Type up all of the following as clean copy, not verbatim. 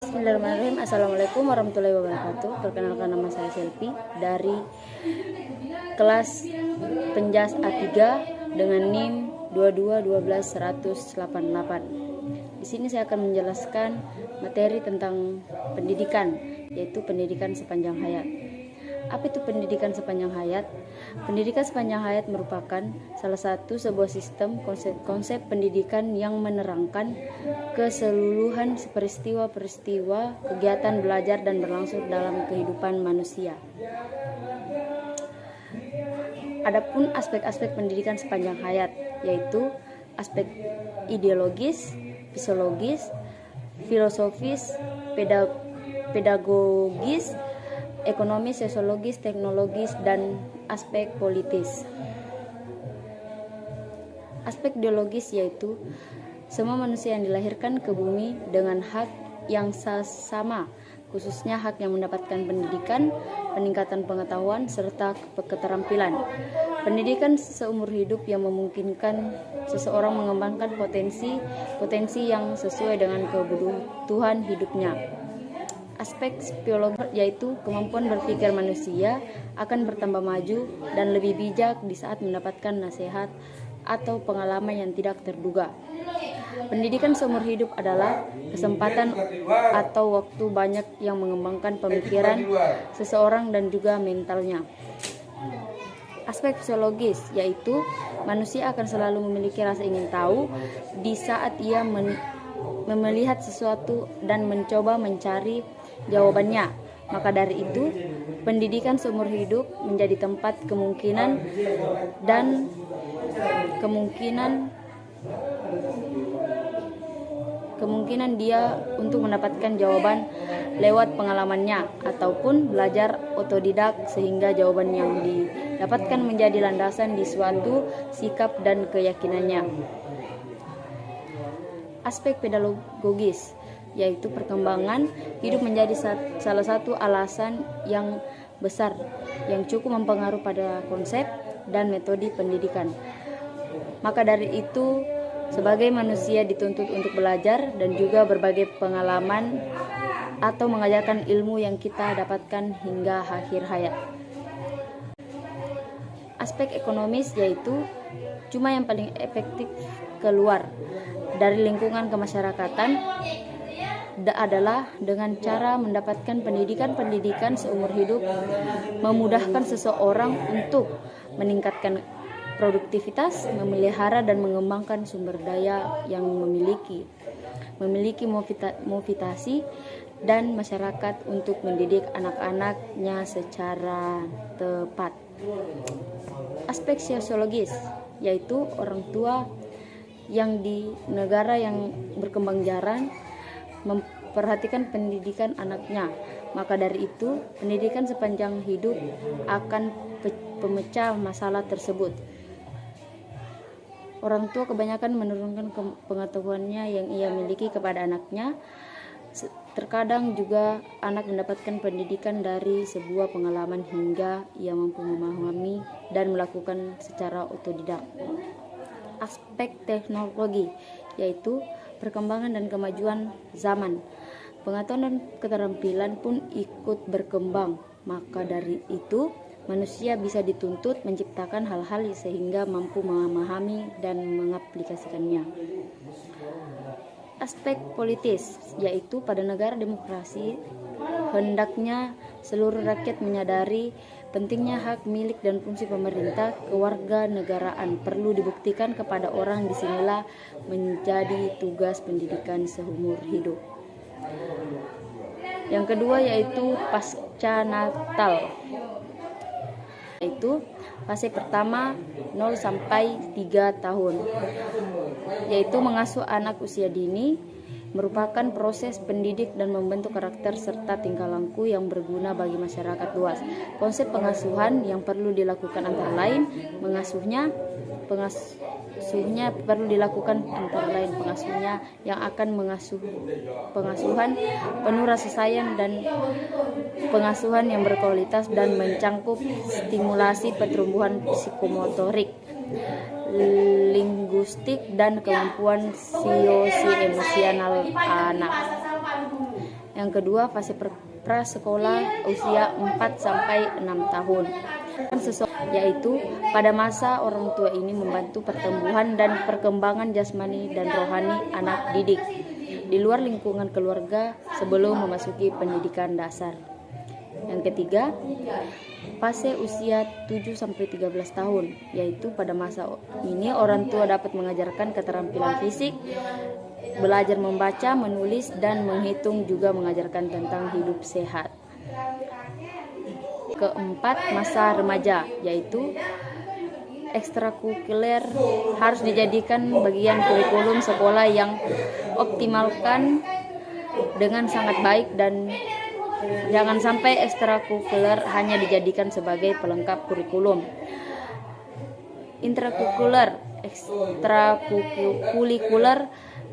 Bismillahirrahmanirrahim. Assalamualaikum warahmatullahi wabarakatuh. Perkenalkan, nama saya Selvi dari kelas Penjas A3 dengan NIM 22121188. Di sini saya akan menjelaskan materi tentang pendidikan, yaitu pendidikan sepanjang hayat. Apa itu pendidikan sepanjang hayat? Pendidikan sepanjang hayat merupakan salah satu sebuah sistem konsep pendidikan yang menerangkan keseluruhan peristiwa-peristiwa kegiatan belajar dan berlangsung dalam kehidupan manusia. Adapun aspek-aspek pendidikan sepanjang hayat, yaitu aspek ideologis, psikologis, filosofis, pedagogis, ekonomis, sosiologis, teknologis, dan aspek politis. Aspek ideologis yaitu semua manusia yang dilahirkan ke bumi dengan hak yang sama, khususnya hak yang mendapatkan pendidikan, peningkatan pengetahuan, serta keterampilan. Pendidikan seumur hidup yang memungkinkan seseorang mengembangkan potensi yang sesuai dengan kebutuhan hidupnya. Aspek psikologis yaitu kemampuan berpikir manusia akan bertambah maju dan lebih bijak di saat mendapatkan nasihat atau pengalaman yang tidak terduga. Pendidikan seumur hidup adalah kesempatan atau waktu banyak yang mengembangkan pemikiran seseorang dan juga mentalnya. Aspek psikologis yaitu manusia akan selalu memiliki rasa ingin tahu di saat ia melihat sesuatu dan mencoba mencari jawabannya. Maka dari itu, pendidikan seumur hidup menjadi tempat kemungkinan dia untuk mendapatkan jawaban lewat pengalamannya ataupun belajar otodidak, sehingga jawaban yang didapatkan menjadi landasan di suatu sikap dan keyakinannya. Aspek pedagogis yaitu perkembangan hidup menjadi salah satu alasan yang besar yang cukup mempengaruhi pada konsep dan metode pendidikan. Maka dari itu, sebagai manusia dituntut untuk belajar dan juga berbagai pengalaman atau mengajarkan ilmu yang kita dapatkan hingga akhir hayat. Aspek ekonomis yaitu cuma yang paling efektif keluar dari lingkungan kemasyarakatan adalah dengan cara mendapatkan pendidikan seumur hidup, memudahkan seseorang untuk meningkatkan produktivitas, memelihara dan mengembangkan sumber daya yang memiliki motivasi dan masyarakat untuk mendidik anak-anaknya secara tepat. Aspek sosiologis yaitu orang tua yang di negara yang berkembang jarang memperhatikan pendidikan anaknya. Maka dari itu, pendidikan sepanjang hidup akan pemecah masalah tersebut. Orang tua kebanyakan menurunkan pengetahuannya yang ia miliki kepada anaknya. Terkadang juga anak mendapatkan pendidikan dari sebuah pengalaman hingga ia mampu memahami dan melakukan secara otodidak. Aspek teknologi yaitu perkembangan dan kemajuan zaman. Pengetahuan dan keterampilan pun ikut berkembang. Maka dari itu, manusia bisa dituntut menciptakan hal-hal sehingga mampu memahami dan mengaplikasikannya. Aspek politis yaitu pada negara demokrasi hendaknya seluruh rakyat menyadari pentingnya hak milik dan fungsi pemerintah kewarganegaraan perlu dibuktikan kepada orang. Disinilah menjadi tugas pendidikan seumur hidup. Yang kedua yaitu pasca Natal, yaitu fase pertama 0 sampai 3 tahun, yaitu mengasuh anak usia dini, merupakan proses pendidik dan membentuk karakter serta tingkah laku yang berguna bagi masyarakat luas. Konsep pengasuhan yang perlu dilakukan antara lain pengasuhnya perlu dilakukan antara lain pengasuhnya yang akan pengasuhan penuh rasa sayang dan pengasuhan yang berkualitas dan mencangkup stimulasi pertumbuhan psikomotorik, linguistik dan kemampuan sosioemosional anak. Yang kedua, fase prasekolah usia 4 sampai 6 tahun. Yaitu pada masa orang tua ini membantu pertumbuhan dan perkembangan jasmani dan rohani anak didik di luar lingkungan keluarga sebelum memasuki pendidikan dasar. Yang ketiga, fase usia 7 sampai 13 tahun, yaitu pada masa ini orang tua dapat mengajarkan keterampilan fisik, belajar membaca, menulis, dan menghitung, juga mengajarkan tentang hidup sehat. Keempat, masa remaja, yaitu ekstrakurikuler harus dijadikan bagian kurikulum sekolah yang optimalkan dengan sangat baik, dan jangan sampai ekstrakurikuler hanya dijadikan sebagai pelengkap kurikulum. Ekstrakurikuler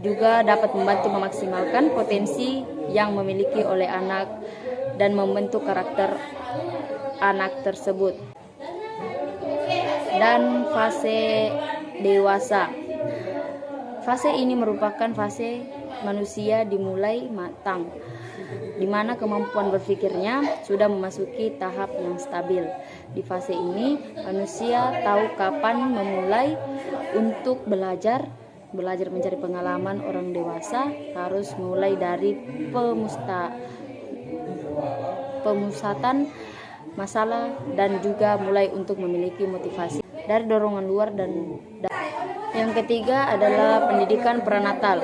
juga dapat membantu memaksimalkan potensi yang memiliki oleh anak dan membentuk karakter anak tersebut. Dan fase dewasa. Fase ini merupakan fase manusia dimulai matang, di mana kemampuan berpikirnya sudah memasuki tahap yang stabil. Di fase ini, manusia tahu kapan memulai untuk belajar mencari pengalaman. Orang dewasa harus mulai dari pemusatan masalah dan juga mulai untuk memiliki motivasi dari dorongan luar dan yang ketiga adalah pendidikan prenatal.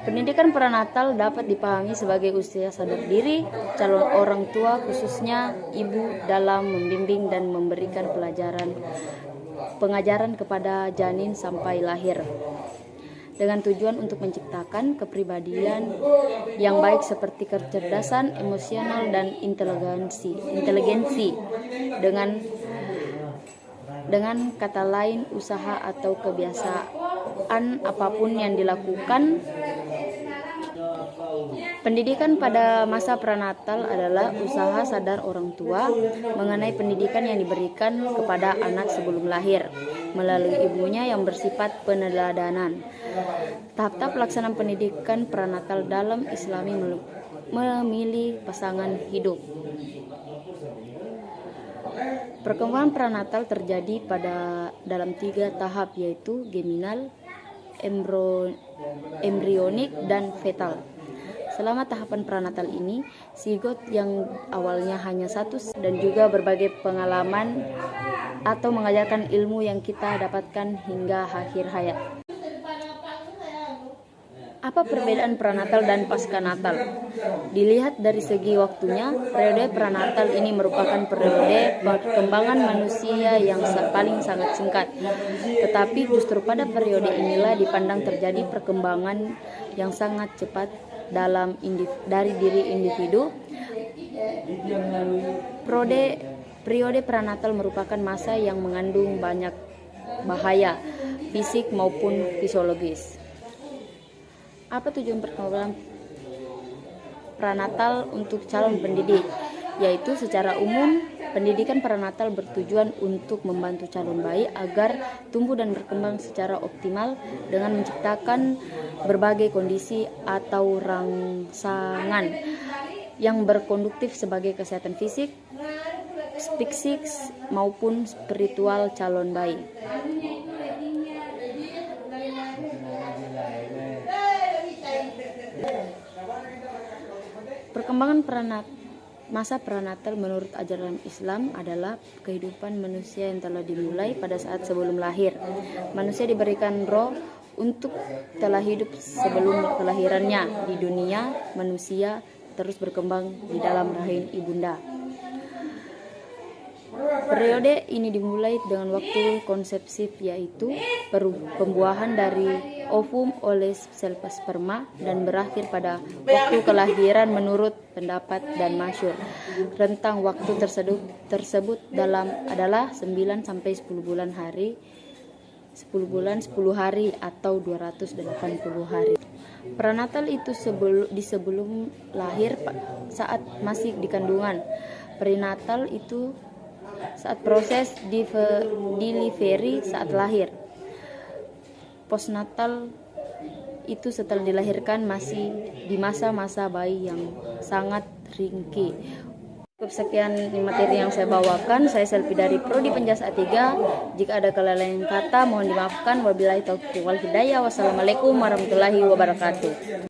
Pendidikan prenatal dapat dipahami sebagai usia sadar diri calon orang tua, khususnya ibu, dalam membimbing dan memberikan pengajaran kepada janin sampai lahir, dengan tujuan untuk menciptakan kepribadian yang baik seperti kecerdasan emosional dan inteligensi. Dengan kata lain, usaha atau kebiasaan apapun yang dilakukan. Pendidikan pada masa prenatal adalah usaha sadar orang tua mengenai pendidikan yang diberikan kepada anak sebelum lahir melalui ibunya yang bersifat peneladanan. Tahap-tahap pelaksanaan pendidikan prenatal dalam Islami memilih pasangan hidup. Perkembangan prenatal terjadi dalam 3 tahap, yaitu geminal, embrionik, dan fetal. Selama tahapan prenatal ini, zigot yang awalnya hanya satu dan juga berbagai pengalaman atau mengajarkan ilmu yang kita dapatkan hingga akhir hayat. Apa perbedaan prenatal dan pasca-natal? Dilihat dari segi waktunya, periode prenatal ini merupakan periode perkembangan manusia yang paling sangat singkat. Tetapi justru pada periode inilah dipandang terjadi perkembangan yang sangat cepat dari diri individu. Periode prenatal merupakan masa yang mengandung banyak bahaya fisik maupun fisiologis. Apa tujuan perkembangan prenatal untuk calon pendidik? Yaitu secara umum, pendidikan prenatal bertujuan untuk membantu calon bayi agar tumbuh dan berkembang secara optimal dengan menciptakan berbagai kondisi atau rangsangan yang berkonduktif sebagai kesehatan fisik, psikis maupun spiritual calon bayi. Perkembangan masa prenatal menurut ajaran Islam adalah kehidupan manusia yang telah dimulai pada saat sebelum lahir. Manusia diberikan roh untuk telah hidup sebelum kelahirannya di dunia. Manusia terus berkembang di dalam rahim ibunda. Periode ini dimulai dengan waktu konsepsi, yaitu pembuahan dari ovum oleh sel sperma dan berakhir pada waktu kelahiran menurut pendapat dan masyhur. Rentang waktu tersebut adalah 9 sampai 10 bulan 10 hari atau 280 hari. Prenatal itu sebelum lahir, saat masih di kandungan. Perinatal itu saat proses delivery, saat lahir. Postnatal itu setelah dilahirkan masih di masa-masa bayi yang sangat ringkih. Cukup sekian materi yang saya bawakan. Saya Selvi dari Prodi Penjas A3. Jika ada kelalaian kata mohon dimaafkan. Wabillahi taufiq wal hidayah. Wassalamualaikum warahmatullahi wabarakatuh.